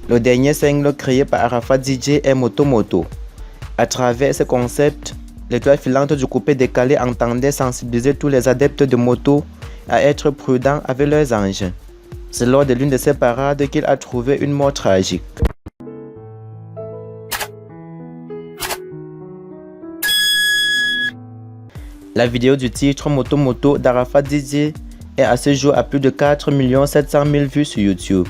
Le dernier single créé par Arafat DJ est Moto Moto. À travers ce concept, l'étoile filante du coupé décalé entendait sensibiliser tous les adeptes de moto à être prudents avec leurs engins. C'est lors de l'une de ces parades qu'il a trouvé une mort tragique. La vidéo du titre Moto Moto d'Arafat DJ est à ce jour à plus de 4 700 000 vues sur YouTube.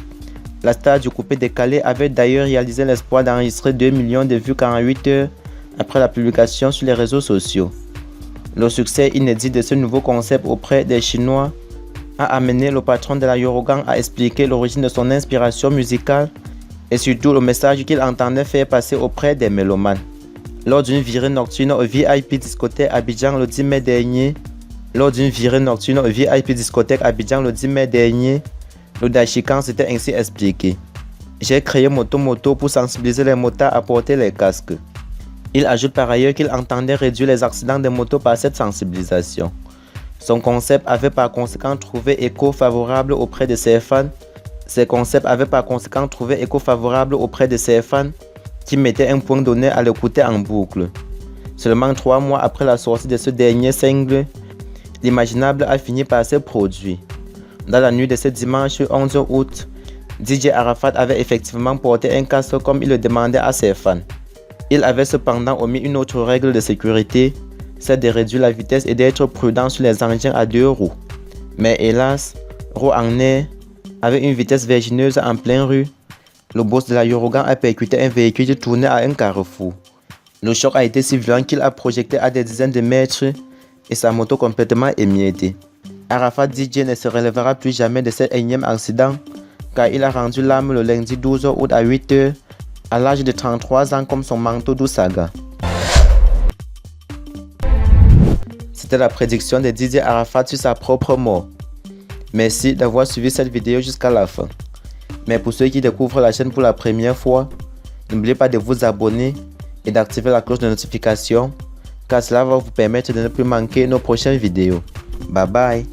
La star du coupé décalé avait d'ailleurs réalisé l'espoir d'enregistrer 2 millions de vues 48 heures après la publication sur les réseaux sociaux. Le succès inédit de ce nouveau concept auprès des Chinois a amené le patron de la Yorogang à expliquer l'origine de son inspiration musicale et surtout le message qu'il entendait faire passer auprès des mélomanes. Lors d'une virée nocturne au VIP discothèque Abidjan le 10 mai dernier, le Dachikan s'était ainsi expliqué. J'ai créé Moto Moto pour sensibiliser les motards à porter les casques. Il ajoute par ailleurs qu'il entendait réduire les accidents de moto par cette sensibilisation. Son concept avait par conséquent trouvé écho favorable auprès de ses fans. Qui mettaient un point d'honneur à l'écouter en boucle. Seulement 3 mois après la sortie de ce dernier single, l'imaginable a fini par se produire. Dans la nuit de ce dimanche 11 août, DJ Arafat avait effectivement porté un casque comme il le demandait à ses fans. Il avait cependant omis une autre règle de sécurité, celle de réduire la vitesse et d'être prudent sur les engins à 2 roues. Mais hélas, roue en air, avec une vitesse vertigineuse en pleine rue, le boss de la Yorogang a percuté un véhicule qui tournait à un carrefour. Le choc a été si violent qu'il a projeté à des dizaines de mètres et sa moto complètement émiettée. Arafat DJ ne se relèvera plus jamais de cet énième accident car il a rendu l'âme le lundi 12 août à 8 h à l'âge de 33 ans comme son manteau d'Oussaga. C'était la prédiction de DJ Arafat sur sa propre mort. Merci d'avoir suivi cette vidéo jusqu'à la fin. Mais pour ceux qui découvrent la chaîne pour la première fois, n'oubliez pas de vous abonner et d'activer la cloche de notification car cela va vous permettre de ne plus manquer nos prochaines vidéos. Bye bye.